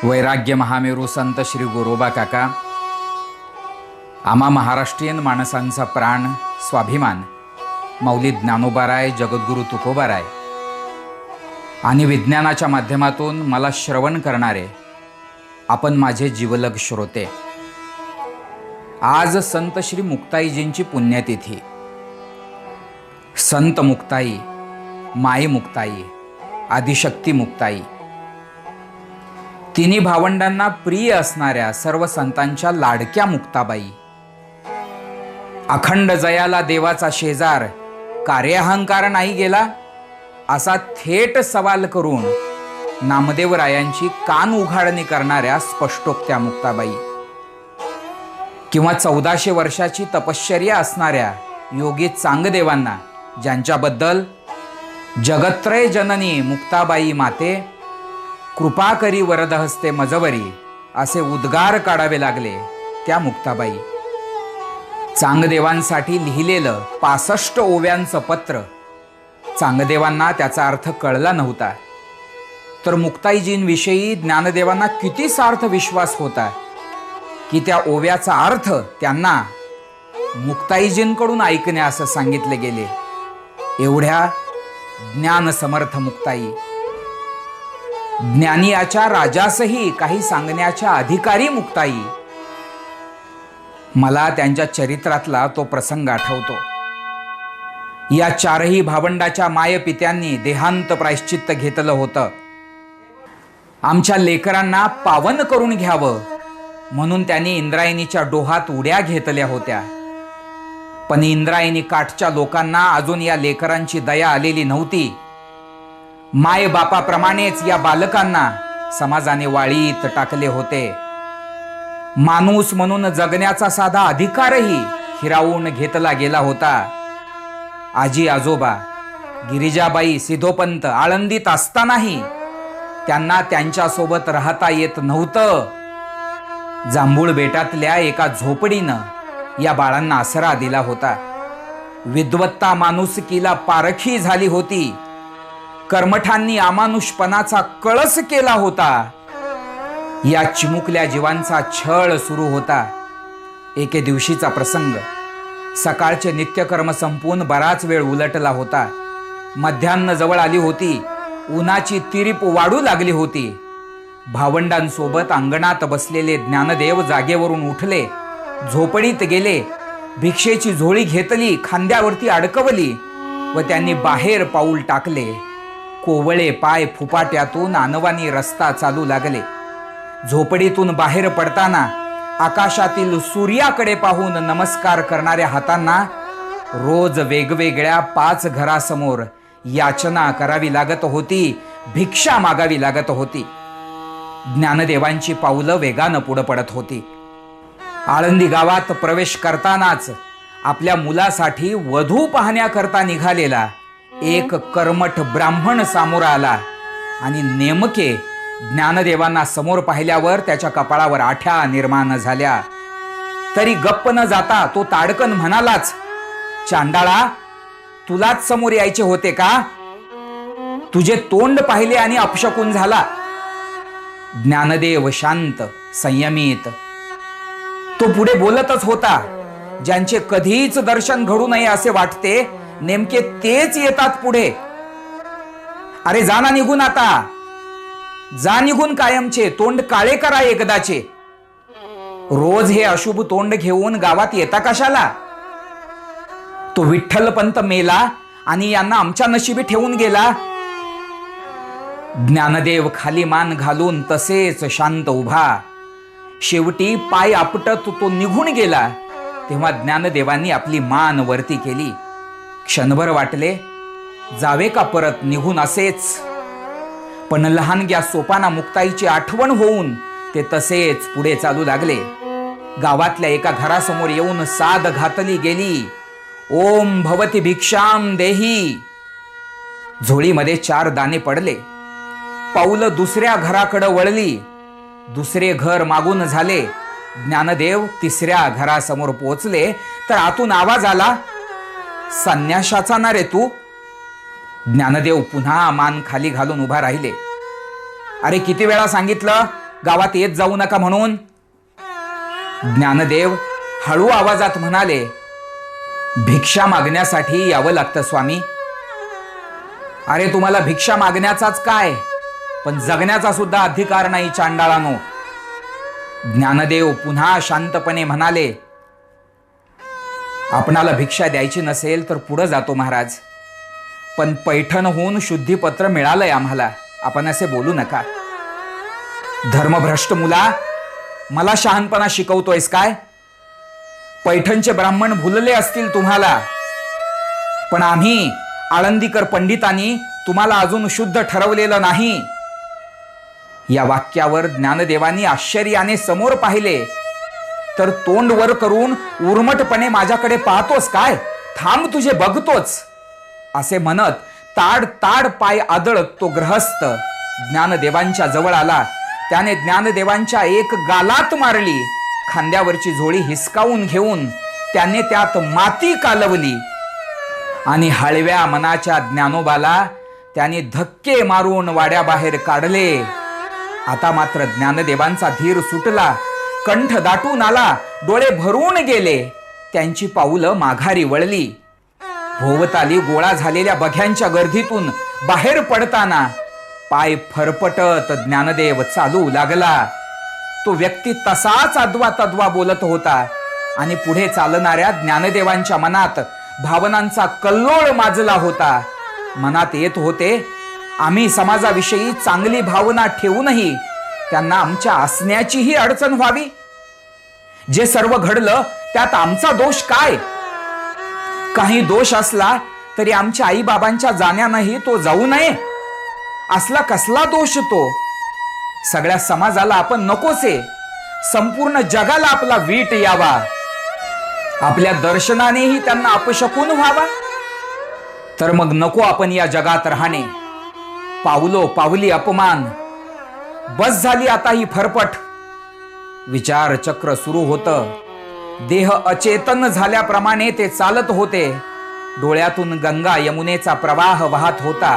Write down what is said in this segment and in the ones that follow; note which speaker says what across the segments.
Speaker 1: वैराग्य महामेरू संत श्री गोरोबा काका, आम्हा महाराष्ट्रीयन माणसांचा प्राण स्वाभिमान माऊली ज्ञानोबाराय, जगद्गुरु तुकोबाराय आणि विज्ञानाच्या माध्यमातून मला श्रवण करणारे आपण माझे जीवलग श्रोते, आज संत श्री मुक्ताईजींची पुण्यतिथी. संत मुक्ताई, माई मुक्ताई, आदिशक्ती मुक्ताई, तिन्ही भावंडांना प्रिय असणाऱ्या सर्व संतांच्या लाडक्या मुक्ताबाई, अखंड जयाला देवाचा शेजार, कार्याहंकार नाही गेला असा थेट सवाल करून नामदेवरायांची कान उघाडणी करणाऱ्या स्पष्टोक्त्या मुक्ताबाई, किंवा 1400 वर्षाची तपश्चर्या असणाऱ्या योगी चांगदेवांना, ज्यांच्याबद्दल जगत्त्रय जननी मुक्ताबाई माते, कृपा करी वरदहस्ते मजवरी असे उद्गार काढावे लागले, त्या मुक्ताबाई. चांगदेवांसाठी लिहिलेलं 65 ओव्यांचं पत्र चांगदेवांना त्याचा अर्थ कळला नव्हता, तर मुक्ताईजींविषयी ज्ञानदेवांना किती सार्थ विश्वास होता की त्या ओव्याचा अर्थ त्यांना मुक्ताईजींकडून ऐकण्यास सांगितले गेले. एवढ्या ज्ञान समर्थ मुक्ताई, ज्ञानियाच्या राजासही काही सांगण्याच्या अधिकारी मुक्ताई. मला त्यांच्या चरित्रातला तो प्रसंग आठवतो. या चारही भावंडाच्या मायपित्यांनी देहांत प्रायश्चित्त घेतलं होतं. आमच्या लेकरांना पावन करून घ्यावं म्हणून त्यांनी इंद्रायणीच्या डोहात उड्या घेतल्या होत्या. पण इंद्रायणी काठच्या लोकांना अजून या लेकरांची दया आलेली नव्हती. माय बापाप्रमाणेच या बालकांना समाजाने वाळीत टाकले होते. माणूस म्हणून जगण्याचा साधा अधिकारही हिरावून घेतला गेला होता. आजी आजोबा गिरिजाबाई, सिद्धोपंत आळंदीत असतानाही त्यांना त्यांच्यासोबत राहता येत नव्हतं. जांभूळ बेटातल्या एका झोपडीनं या बाळांना आसरा दिला होता. विद्वत्ता माणुसकीला पारखी झाली होती. कर्मठांनी अमानुषपणाचा कळस केला होता. या चिमुकल्या जीवांचा छळ सुरू होता. एके दिवशीचा प्रसंग. सकाळचे नित्यकर्म संपून बराच वेळ उलटला होता. मध्यान्ह जवळ आली होती. उन्हाची तिरीप वाढू लागली होती. भावंडांसोबत अंगणात बसलेले ज्ञानदेव जागेवरून उठले, झोपडीत गेले, भिक्षेची झोळी घेतली, खांद्यावरती अडकवली व त्यांनी बाहेर पाऊल टाकले. कोवळे पाय फुपाट्यातून अनवानी रस्ता चालू लागले. झोपडीतून बाहेर पडताना आकाशातील सूर्याकडे पाहून नमस्कार करणाऱ्या हातांना रोज वेगवेगळ्या 5 घरासमोर याचना करावी लागत होती, भिक्षा मागावी लागत होती. ज्ञानदेवांची पावलं वेगानं पुढे पडत होती. आळंदी गावात प्रवेश करतानाच आपल्या मुलासाठी वधू पाहण्याकरता निघालेला एक कर्मठ ब्राह्मण समोर आला आणि नेमके ज्ञानदेवांना समोर पाहिल्यावर त्याच्या कपाळावर आठ्या निर्माण झाल्या. तरी गप्प न जाता तो ताडकन म्हणालाच, चांडाळा, तुलाच समोर यायचे होते का? तुझे तोंड पाहिले आणि अपशकुन झाला. ज्ञानदेव शांत, संयमित. तो पुढे बोलतच होता. ज्यांचे कधीच दर्शन घडू नये असे वाटते, नेमके तेच येतात पुढे. अरे जा ना निघून, आता जा निघून कायमचे. तोंड काळे करा एकदाचे. रोज हे अशुभ तोंड घेऊन गावात येता कशाला? तो विठ्ठलपंत मेला आणि यांना आमच्या नशिबी ठेवून गेला. ज्ञानदेव खाली मान घालून तसेच शांत उभा. शेवटी पाय आपटत तो निघून गेला. तेव्हा ज्ञानदेवांनी आपली मान वरती केली. क्षणभर वाटले जावे का परत निघून असेच, पण लहानग्या सोपाना मुक्ताईची आठवण होऊन ते तसेच पुढे चालू लागले. गावातल्या एका घरासमोर येऊन साद घातली गेली. ओम भवती भिक्षाम देही. झोळीमध्ये 4 दाणे पडले. पाऊलं दुसऱ्या घराकडे वळली. दुसरे घर मागून झाले. ज्ञानदेव 3ऱ्या घरासमोर पोहोचले तर आतून आवाज आला, संन्याशाचा ना रे तू? ज्ञानदेव पुन्हा मान खाली घालून उभा राहिले. अरे किती वेळा सांगितलं, गावात येत जाऊ नका म्हणून? ज्ञानदेव हळू आवाजात म्हणाले, भिक्षा मागण्यासाठी यावं लागतं स्वामी. अरे तुम्हाला भिक्षा मागण्याचाच काय, पण जगण्याचा सुद्धा अधिकार नाही चांडाळानो. ज्ञानदेव पुन्हा शांतपणे म्हणाले, आपणाला भिक्षा द्यायची नसेल तर पुढे जातो महाराज, पण पैठणहून शुद्धीपत्र मिळालंय आम्हाला, आपण असे बोलू नका. धर्मभ्रष्ट मुला, मला शहाणपणा शिकवतोयस काय? पैठणचे ब्राह्मण भुलले असतील तुम्हाला, पण आम्ही आळंदीकर पंडितांनी तुम्हाला अजून शुद्ध ठरवलेलं नाही. या वाक्यावर ज्ञानदेवांनी आश्चर्याने समोर पाहिले, तर तोंड वर करून उर्मटपणे माझ्याकडे पाहतोस काय, थांब तुझे बघतोच, असे म्हणत ताड ताड पाय आदळत तो ग्रहस्थ ज्ञानदेवांच्या जवळ आला. त्याने ज्ञानदेवांच्या एक गालात मारली. खांद्यावरची झोळी हिसकावून घेऊन त्याने त्यात माती कालवली आणि हळव्या मनाच्या ज्ञानोबाला त्याने धक्के मारून वाड्याबाहेर काढले. आता मात्र ज्ञानदेवांचा धीर सुटला, कंठ दाटून आला, डोळे भरून गेले. त्यांची पाऊलं माघारी वळली. भोवताली गोळा झालेल्या बघ्यांच्या गर्दीतून बाहेर पडताना पाय फरफटत ज्ञानदेव चालू लागला. तो व्यक्ती तसाच अद्वा तद्वा बोलत होता आणि पुढे चालणाऱ्या ज्ञानदेवांच्या मनात भावनांचा कल्लोळ माजला होता. मनात येत होते, आम्ही समाजाविषयी चांगली भावना ठेवूनही त्यांना आमच्या असण्याचीही अडचण व्हावी. जे सर्व घडलं त्यात आमचा दोष काय? काही दोष असला तरी आमच्या आईबाबांच्या जाण्यानंही तो जाऊ नये, असला कसला दोष तो? सगळ्या समाजाला आपण नकोसे, संपूर्ण जगाला आपला वीट यावा, आपल्या दर्शनानेही त्यांना अपशकून व्हावा. तर मग नको आपण या जगात राहणे. पावलो पावली अपमान, बस झाली आता ही फरफट. विचार चक्र सुरू होतं. देह अचेतन झाल्याप्रमाणे ते चालत होते. डोळ्यातून गंगा यमुनेचा प्रवाह वाहत होता.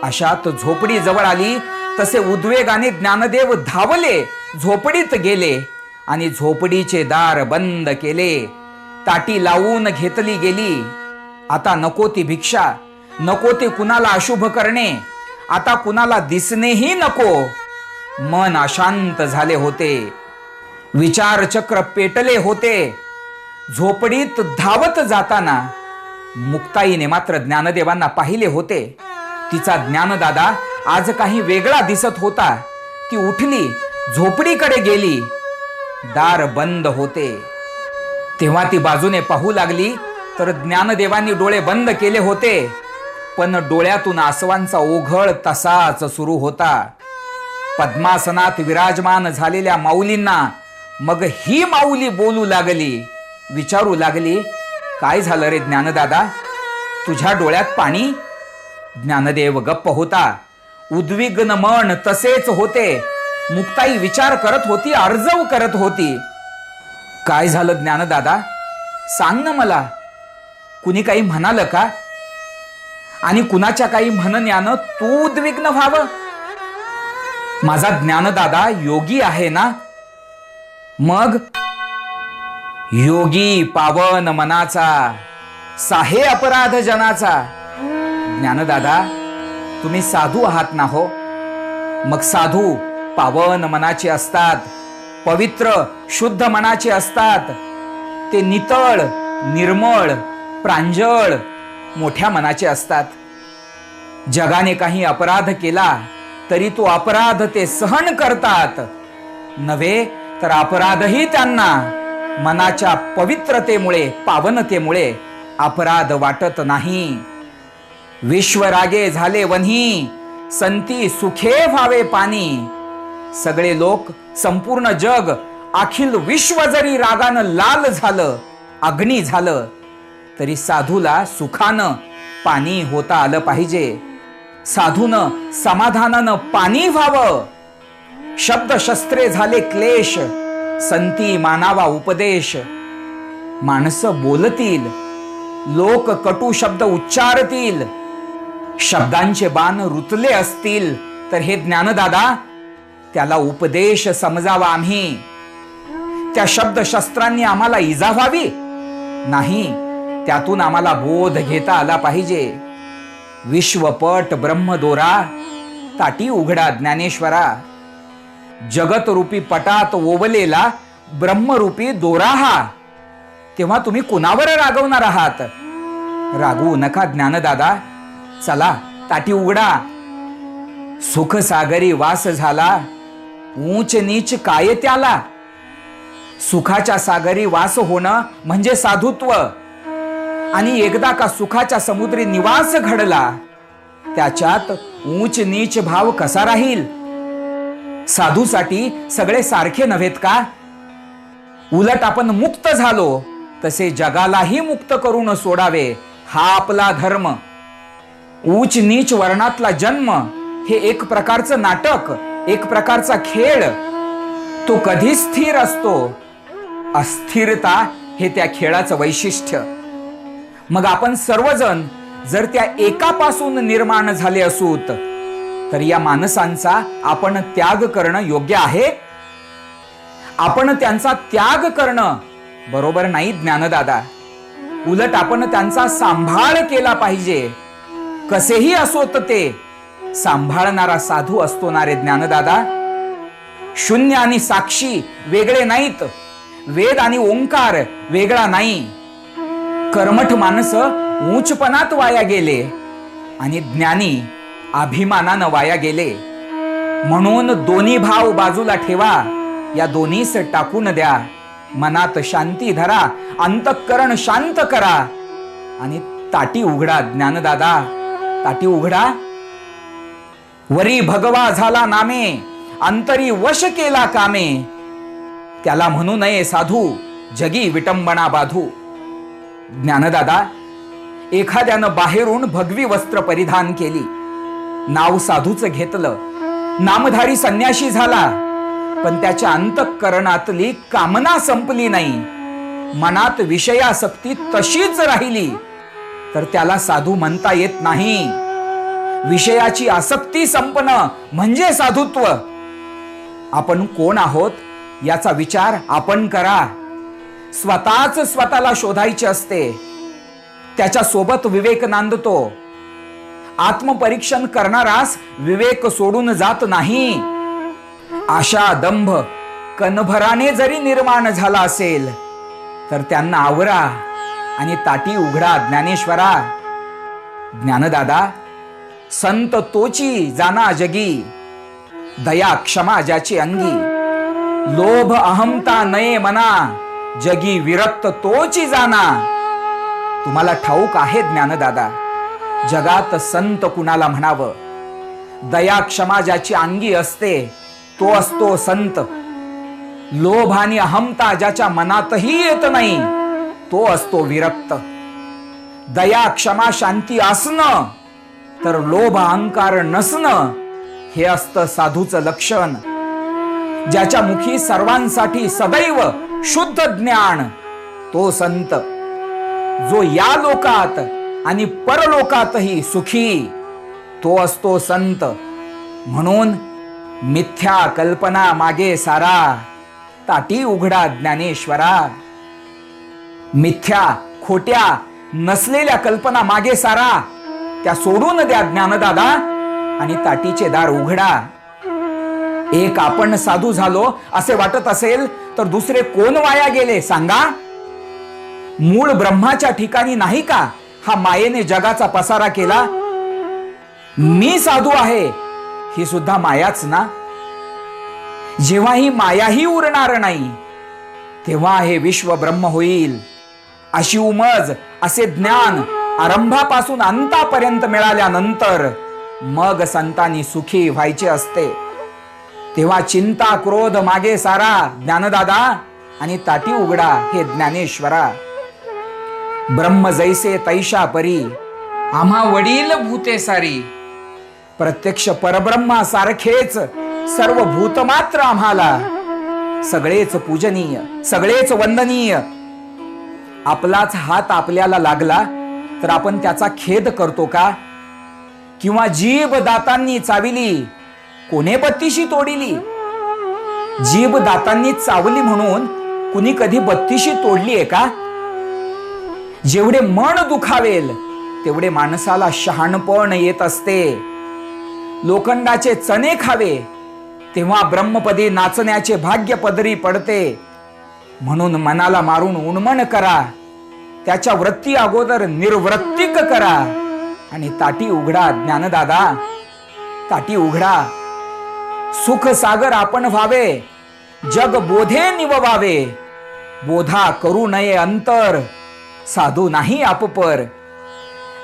Speaker 1: अशात झोपडी जवळ आली तसे उद्वेगाने ज्ञानदेव धावले, झोपडीत गेले आणि झोपडीचे दार बंद केले. ताटी लावून घेतली गेली. आता नको ती भिक्षा, नको ते कुणाला अशुभ करणे, आता कुणाला दिसणेही नको. मन अशांत झाले होते. विचार चक्र पेटले होते. झोपडीत धावत जाताना मुक्ताईने मात्र ज्ञानदेवांना पाहिले होते. तिचा ज्ञानदादा आज काही वेगळा दिसत होता. ती उठली, झोपडीकडे गेली. दार बंद होते. तेव्हा ती बाजूने पाहू लागली तर ज्ञानदेवांनी डोळे बंद केले होते, पण डोळ्यातून आसवांचा ओघळ तसाच सुरू होता. पद्मासनात विराजमान झालेल्या माऊलींना मग ही माऊली बोलू लागली, विचारू लागली, काय झालं रे ज्ञानदादा, तुझ्या डोळ्यात पाणी? ज्ञानदेव गप्प होता. उद्विग्न मन तसेच होते. मुक्ताई विचार करत होती, अर्जव करत होती. काय झालं ज्ञानदादा, सांग ना मला. कुणी काही म्हणालं का? आणि कुणाच्या काही म्हणण्यानं तू उद्विग्न व्हावं? माझा ज्ञानदादा योगी आहे ना? मग योगी पावन मनाचा, साहे अपराध जनाचा. ज्ञानदादा, तुम्ही साधू आहात ना हो? मग साधू पावन मनाचे असतात, पवित्र शुद्ध मनाचे असतात. ते नितळ, निर्मळ, प्रांजळ, मोठ्या मनाचे असतात. जगाने काही अपराध केला तरी तो अपराध ते सहन करतात. नव्हे तर अपराधही त्यांना मनाच्या पवित्रतेमुळे, पावनतेमुळे अपराध वाटत नाही. विश्वरागे झाले वन्ही, संती सुखे व्हावे पाणी. सगळे लोक, संपूर्ण जग, अखिल विश्व जरी रागानं लाल झालं, अग्नी झालं, तरी साधूला सुखानं पाणी होता आलं पाहिजे. साधूनं समाधानानं पाणी व्हावं. शब्द शस्त्रे झाले क्लेश, संती मानावा उपदेश. माणसं बोलतील, लोक कटू शब्द उच्चारतील, शब्दांचे बाण रुतले असतील तर हे ज्ञानदादा, त्याला उपदेश समजावा आम्ही. त्या शब्दशस्त्रांनी आम्हाला इजा व्हावी नाही, त्यातून आम्हाला बोध घेता आला पाहिजे. विश्वपट ब्रह्मदोरा ताटी उघडा ज्ञानेश्वरा. जगतरूपी पटात ओवलेला ब्रह्मरूपी दोरा हा. तेव्हा तुम्ही कुणावर रागवणार आहात? रागवू नका ज्ञानदादा. चला ताटी उघडा. सुख सागरी वास झाला, ऊंच नीच काय त्याला. सुखाच्या सागरी वास होणं म्हणजे साधुत्व. आणि एकदा का सुखाच्या समुद्री निवास घडला, त्याच्यात ऊंच नीच भाव कसा राहील? साधूसाठी सगळे सारखे नव्हेत का? उलट आपण मुक्त झालो तसे जगालाही मुक्त करून सोडावे, हा आपला धर्म. उच्च नीच वर्णातला जन्म हे एक प्रकारचं नाटक, एक प्रकारचा खेळ. तो कधी स्थिर असतो. अस्थिरता हे त्या खेळाचं वैशिष्ट्य. मग आपण सर्वजण जर त्या एकापासून निर्माण झाले असूत, तर या माणसांचा आपण त्याग करणं योग्य आहे? आपण त्यांचा त्याग करणं बरोबर नाही ज्ञानदादा. उलट आपण त्यांचा सांभाळ केला पाहिजे. कसेही असोत ते, सांभाळणारा साधू असतो ना रे ज्ञानदादा. शून्य आणि साक्षी वेगळे नाहीत. वेद आणि ओंकार वेगळा नाही. कर्मठ माणसं उंचपणात वाया गेले आणि ज्ञानी अभिमानानं वाया गेले. म्हणून दोन्ही भाव बाजूला ठेवा. या दोन्हीस टाकून द्या. मनात शांती धरा, अंतःकरण शांत करा आणि ताटी उघडा ज्ञानदादा. ताटी उघडा. वरी भगवा झाला नामे, अंतरी वश केला कामे. त्याला म्हणू नये साधू, जगी विटंबना बाधू. ज्ञानदादा, एखाद्यानं बाहेरून भगवी वस्त्र परिधान केली, नाव साधूच घेतलं, नामधारी संन्याशी झाला, पण त्याच्या अंतःकरणातली कामना संपली नाही, मनात विषयासक्ती तशीच राहिली, तर त्याला साधू म्हणता येत नाही. विषयाची आसक्ती संपणं म्हणजे साधुत्व. आपण कोण आहोत याचा विचार आपण करा. स्वतःच स्वतःला शोधायचे असते. त्याच्या सोबत विवेक नांदतो. आत्मपरीक्षण करणारास विवेक सोडून जात नाही. आशा दंभ कणभराने जरी निर्माण झाला असेल, तर त्यांना आवरा आणि ताटी उघडा ज्ञानेश्वरा. ज्ञानदादा, संत तोची जाना जगी, दया क्षमा ज्याची अंगी. लोभ अहमता नये मना, जगी विरक्त तोची जाना. तुम्हाला ठाऊक आहे ज्ञानदादा, जगात संत कुणाला म्हणावं? दया क्षमा ज्याची अंगी असते तो असतो संत. लोभ आणि अहमता ज्याच्या मनातही येत नाही तो असतो विरक्त. दया क्षमा शांती असणं, तर लोभ अहंकार नसणं हे असतं साधूचं लक्षण. ज्याच्या मुखी सर्वांसाठी सदैव शुद्ध ज्ञान, तो संत. जो या लोकात आणि परलोकातही सुखी, तो असतो संत. म्हणून मिथ्या कल्पना मागे सारा, ताटी उघडा ज्ञानेश्वरा. मिथ्या खोट्या नसलेल्या कल्पना मागे सारा, त्या सोडून द्या ज्ञानदादा आणि ताटीचे दार उघडा. एक आपण साधू झालो असे वाटत असेल तर दुसरे कोण वाया गेले सांगा? मूळ ब्रह्माच्या ठिकाणी नाही का हा मायेने जगाचा पसारा केला? मी साधू आहे ही सुद्धा मायाच ना. जेव्हा ही मायाही उरणार नाही, तेव्हा हे विश्व ब्रह्म होईल. अशी उमज, असे ज्ञान आरंभापासून अंतापर्यंत मिळाल्यानंतर मग संतांनी सुखी व्हायचे असते. तेव्हा चिंता क्रोध मागे सारा ज्ञानदादा आणि ताटी उघडा हे ज्ञानेश्वरा. ब्रह्म जैसे तैशा परी, आम्हा वडील भूते सारी. प्रत्यक्ष परब्रह्मा सारखेच सर्व भूत मात्र आम्हाला. सगळेच पूजनीय, सगळेच वंदनीय. आपलाच हात आपल्याला लागला तर आपण त्याचा खेद करतो का? किंवा जीभ दातांनी चाविली, कोणे पत्तीशी तोडिली, जीभ दातांनी चावली म्हणून कुणी कधी बत्तीशी तोडली आहे का? जेवढे मन दुखावेल तेवढे माणसाला शहाणपण येत असते. लोखंडाचे चणे खावे तेव्हा ब्रह्मपदी नाचण्याचे भाग्य पदरी पडते. म्हणून मनाला मारून उन्मन करा, त्याच्या वृत्ती अगोदर निर्वृत्तिक करा आणि ताटी उघडा. ज्ञानदादा, ताटी उघडा. सुख सागर आपण व्हावे, जग बोधे निववावे. बोधा करू नये अंतर, साधू नाही आपपर.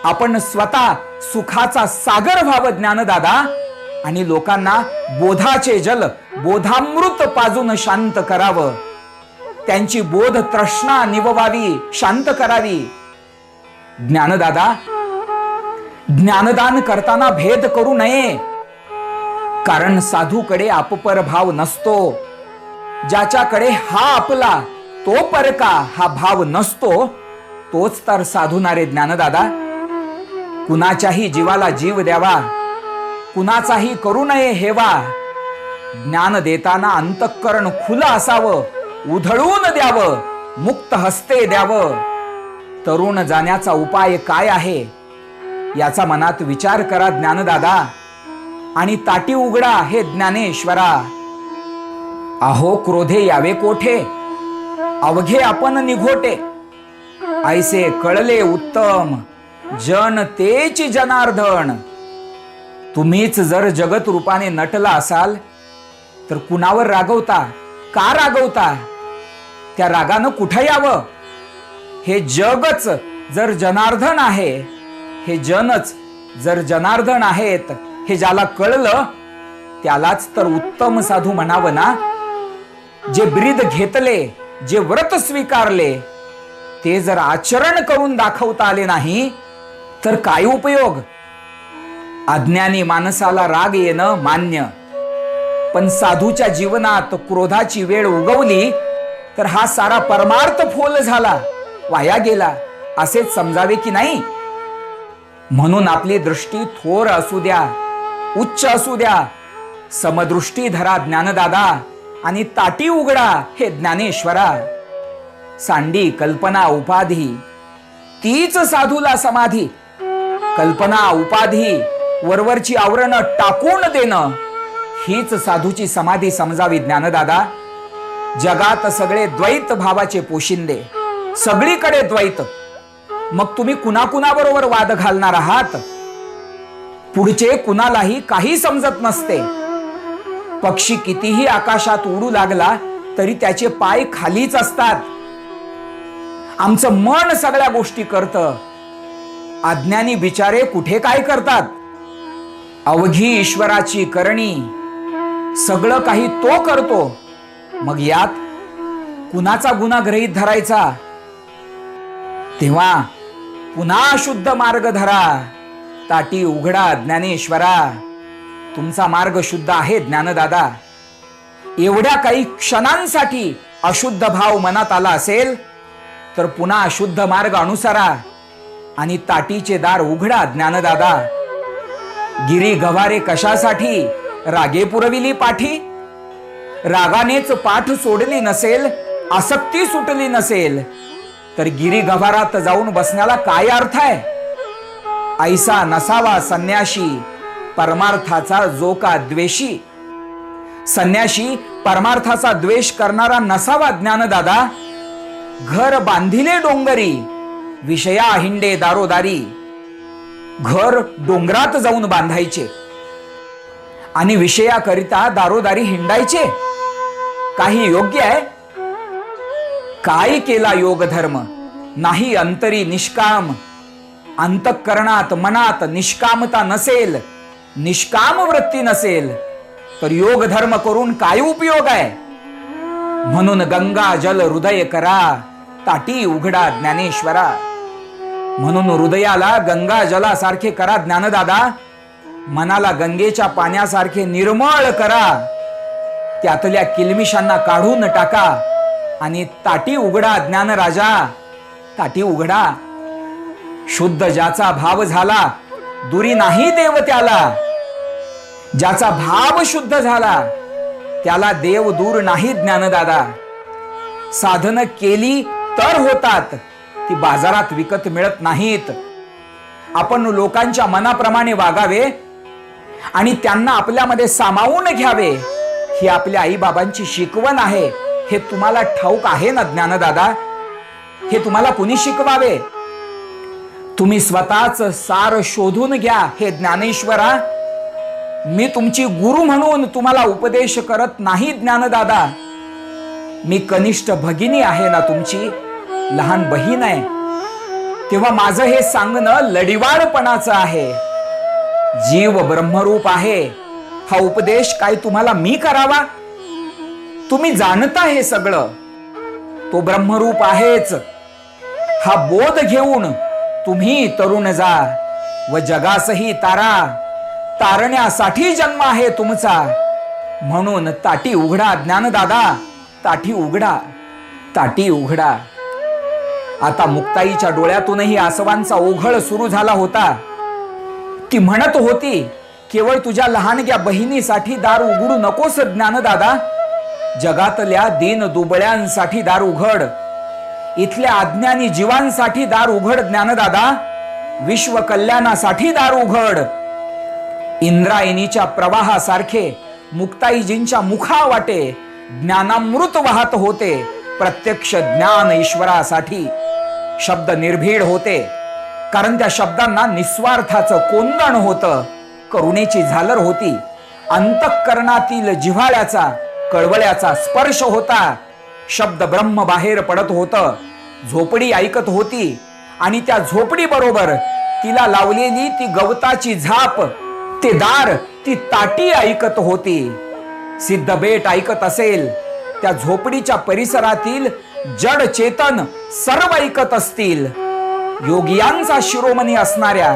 Speaker 1: आपण स्वतः सुखाचा सागर व्हावं ज्ञानदादा, आणि लोकांना बोधाचे जल बोधामृत पाजून शांत करावं. त्यांची बोध तृष्णा निववावी, शांत करावी. ज्ञानदादा, ज्ञानदान करताना भेद करू नये, कारण साधूकडे आपपर भाव नसतो. ज्याच्याकडे हा आपला तो परका हा भाव नसतो, तोच तर साधूनारे ज्ञानदादा. कुणाच्याही जीवाला जीव द्यावा, कुणाचाही करू नये हेवा. ज्ञान देताना अंतःकरण खुलं असावं, उधळून द्यावं, मुक्त हस्ते द्यावं. तरुण जाण्याचा उपाय काय आहे याचा मनात विचार करा ज्ञानदादा, आणि ताटी उघडा हे ज्ञानेश्वरा. अहो क्रोधे यावे कोठे, अवघे आपण निघोटे. ऐसे कळले उत्तम, जन तेच जनार्दन. तुम्हीच जर जगत रूपाने नटला असाल तर कुणावर रागवता, का रागवता? त्या रागानं कुठं यावं? हे जगच जर जनार्दन आहे, हे जनच जर जनार्दन आहेत, हे ज्याला कळलं त्यालाच तर उत्तम साधू म्हणावं ना. जे ब्रीद घेतले, जे व्रत स्वीकारले, ते जर आचरण करून दाखवता आले नाही तर काय उपयोग? अज्ञानी माणसाला राग येणं मान्य, पण साधूच्या जीवनात क्रोधाची वेळ उगवली तर हा सारा परमार्थ फोल झाला, वाया गेला असेच समजावे की नाही? म्हणून आपली दृष्टी थोर असू द्या, उच्च असू द्या, समदृष्टी धरा ज्ञानदादा, आणि ताटी उघडा हे ज्ञानेश्वरा. सांडी कल्पना उपाधी, तीच साधूला समाधी. कल्पना उपाधी वरवरची आवरण टाकून देणं, हीच साधूची समाधी समजावी ज्ञानदादा. जगात सगळे द्वैत भावाचे पोशिंदे, सगळीकडे द्वैत. मग तुम्ही कुणाकुणाबरोबर वाद घालणार आहात? पुढचे कुणालाही काही समजत नसते. पक्षी कितीही आकाशात उडू लागला तरी त्याचे पाय खालीच असतात. आमचं मन सगळ्या गोष्टी करतं, अज्ञानी बिचारे कुठे काय करतात? अवघी ईश्वराची करणी, सगळं काही तो करतो. मग यात कुणाचा गुन्हा गृहीत धरायचा? तेव्हा पुन्हा शुद्ध मार्ग धरा. ताटी उघडा ज्ञानेश्वरा. तुमचा मार्ग शुद्ध आहे ज्ञानदादा. एवढ्या काही क्षणांसाठी अशुद्ध भाव मनात आला असेल तर पुन्हा शुद्ध मार्ग अनुसरा आणि ताटीचे दार उघडा ज्ञानदादा. गिरी गवारे कशासाठी रागे पुरविली पाठी? रागानेच पाठ सोडली नसेल, आसक्ती सुटली नसेल तर गिरी गवारात जाऊन बसण्याला काय अर्थ आहे? ऐसा नसावा संन्याशी, परमार्थाचा जो का द्वेषी. संन्याशी परमार्थाचा द्वेष करणारा नसावा ज्ञानदादा. घर बांधिले डोंगरी, विषया हिंडे दारोदारी. घर डोंगरात जाऊन बांधायचे आणि विषयाकरिता दारोदारी हिंडायचे. काही योग्य आहे? काय केला योग धर्म? नाही अंतरी निष्काम. अंतःकरणात मनात निष्कामता नसेल, निष्काम वृत्ती नसेल तर योग धर्म करून काय उपयोग आहे? म्हणून गंगा जल हृदय करा, ताटी उघडा ज्ञानेश्वरा. म्हणून हृदयाला गंगा जलासारखे करा ज्ञानदादा. मनाला गंगेच्या पाण्यासारखे निर्मळ करा. त्यातल्या किलमिशांना काढून टाका आणि ताटी उघडा ज्ञानराजा. ताटी उघडा. शुद्ध ज्याचा भाव झाला, दुरी नाही देव त्याला. ज्याचा भाव शुद्ध झाला त्याला देव दूर नाही ज्ञानदादा. साधन केली तर होतात, ती बाजारात विकत मिळत नाहीत. आपण लोकांच्या मनाप्रमाणे वागावे आणि त्यांना आपल्यामध्ये सामावून घ्यावे, ही आपल्या आई बाबांची शिकवण आहे. हे तुम्हाला ठाऊक आहे ना ज्ञानदादा? हे तुम्हाला कुणी शिकवावे? तुम्ही स्वतःच सार शोधून घ्या हे ज्ञानेश्वरा. मी तुमची गुरु म्हणून तुम्हाला उपदेश करत नाही ज्ञानदादा. मी कनिष्ठ भगिनी आहे ना तुमची, लहान बहीण आहे. तेव्हा माझं हे सांगणं लढिवाळपणाचं आहे. जीव ब्रह्मरूप आहे, हा उपदेश काय तुम्हाला मी करावा? तुम्ही जाणता हे सगळं. तो ब्रह्मरूप आहेच. हा बोध घेऊन तुम्ही तरुण जा व जगासही तारा. तारण्यासाठी जन्म आहे तुमचा, म्हणून ताटी उघडा ज्ञानदादा, ताटी उघडा, ताटी उघडा. आता मुक्ताईच्या डोळ्यातूनही आसवांचा ओघळ सुरू झाला होता. ती म्हणत होती, केवळ तुझ्या लहानग्या बहिणीसाठी दार उघडू नकोस ज्ञानदादा. जगातल्या दीन दुबळ्यांसाठी दार उघड. इथल्या अज्ञानी जीवांसाठी दार उघड ज्ञानदादा. विश्व कल्याणासाठी दार उघड. इंद्रायणीच्या प्रवाहासारखे मुक्ताईजींच्या मुखावाटे ज्ञानामृत वाहत होते. प्रत्यक्ष ज्ञान ईश्वरासाठी. शब्द निर्भीड होते, कारण त्या शब्दांना निस्वार्थाचं कोंदण होतं. करुणेची झालर होती. अंतःकरणातील जिव्हाळ्याचा कळवळ्याचा स्पर्श होता. शब्द ब्रह्म बाहेर पडत होतं. झोपडी ऐकत होती आणि त्या झोपडी बरोबर तिला लावलेली ती गवताची झाप, ते दार, ती ताटी ऐकत होती. सिद्ध बेट ऐकत असेल, त्या झोपडीच्या परिसरातील जड चेतन सर्व ऐकत असतील. योगियांचा शिरोमणी असणाऱ्या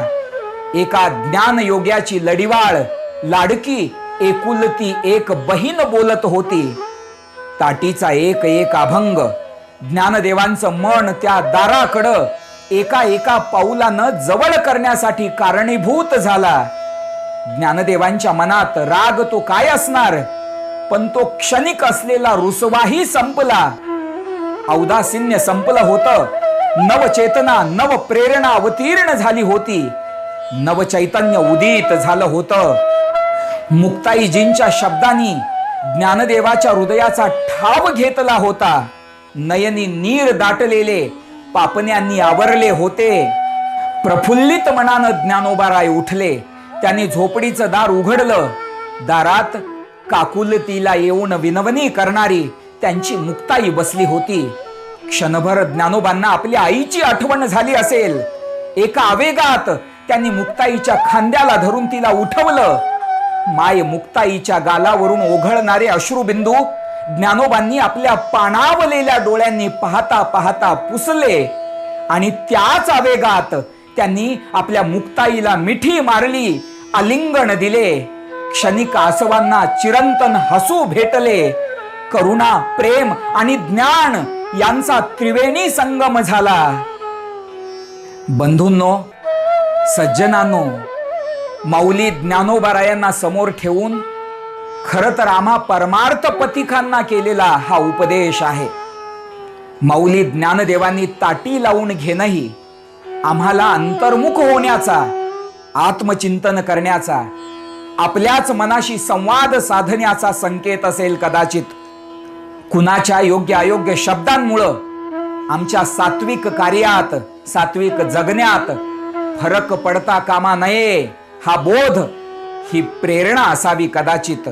Speaker 1: एका ज्ञान योग्याची लढिवाळ लाडकी एकुलती एक बहीण बोलत होती. ताटीचा एक एक अभंग ज्ञानदेवांचं मन त्या दाराकडं एका एका पाऊलानं जवळ करण्यासाठी कारणीभूत झाला. ज्ञानदेवांच्या मनात राग तो काय असणार, पण तो क्षणिक असलेला रुसवाही संपला. औदासिन्य संपलं होतं. नवचेतना नव प्रेरणा अवतीर्ण झाली होती. नवचैतन्य उदित झालं होतं. मुक्ताईजींच्या शब्दांनी ज्ञानदेवाच्या हृदयाचा ठाव घेतला होता. नयनी नीर दाटलेले पापण्यांनी आवरले होते. प्रफुल्लित मनानं ज्ञानोबाराय उठले. त्यांनी झोपडीचं दार उघडलं. दारात काकुलतीला येऊन विनवणी करणारी त्यांची मुक्ताई बसली होती. क्षणभर ज्ञानोबांना आपल्या आईची आठवण झाली असेल. एका आवेगात त्यांनी मुक्ताईच्या खांद्याला धरून तिला उठवलं. माय मुक्ताईच्या गालावरून ओघळणारे अश्रुबिंदू ज्ञानोबांनी आपल्या पाणावलेल्या डोळ्यांनी पाहता पाहता पुसले आणि त्याच आवेगात त्यांनी आपल्या मुक्ताईला मिठी मारली, आलिंगन दिले. क्षणिक आसवांना चिरंतन हसू भेटले. करुणा, प्रेम आणि ज्ञान यांचा त्रिवेणी संगम झाला. बंधूंनो, सज्जनांनो, माऊली ज्ञानोबारायांना समोर ठेवून खर तर आम्हा परमार्थ पथिकांना केलेला हा उपदेश आहे. माऊली ज्ञानदेवांनी ताटी लावून घेणंही आम्हाला अंतर्मुख होण्याचा, आत्मचिंतन करण्याचा, आपल्याच मनाशी संवाद साधण्याचा संकेत असेल कदाचित. कुणाच्या योग्य अयोग्य शब्दांमुळं आमच्या सात्विक कार्यात, सात्विक जगण्यात फरक पडता कामा नये. हा बोध, ही प्रेरणा असावी कदाचित.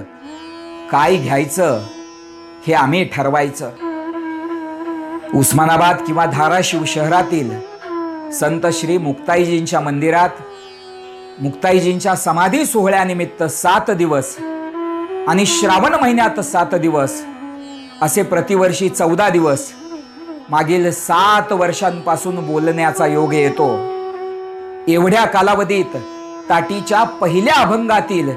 Speaker 1: काय घ्यायचं हे आम्ही ठरवायचं. उस्मानाबाद किंवा धाराशिव शहरातील संत श्री मुक्ताईजींच्या मंदिरात मुक्ताईजींच्या समाधी सोहळ्यानिमित्त 7 दिवस आणि श्रावण महिन्यात 7 दिवस असे प्रतिवर्षी 14 दिवस मागील 7 वर्षांपासून बोलण्याचा योग येतो. एवढ्या कालावधीत ताटीच्या पहिल्या अभंगातील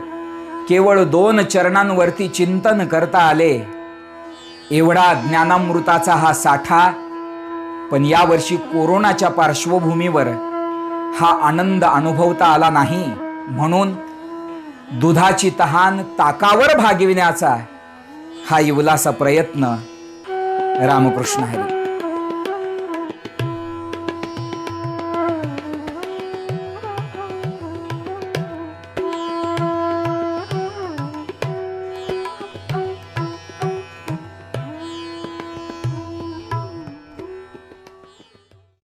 Speaker 1: केवळ 2 चरणांवरती चिंतन करता आले. एवढा ज्ञानामृताचा हा साठा. पण यावर्षी कोरोनाच्या पार्श्वभूमीवर हा आनंद अनुभवता आला नाही. म्हणून दुधाची तहान ताकावर भागविण्याचा हा इवलासा प्रयत्न. रामकृष्ण हरी.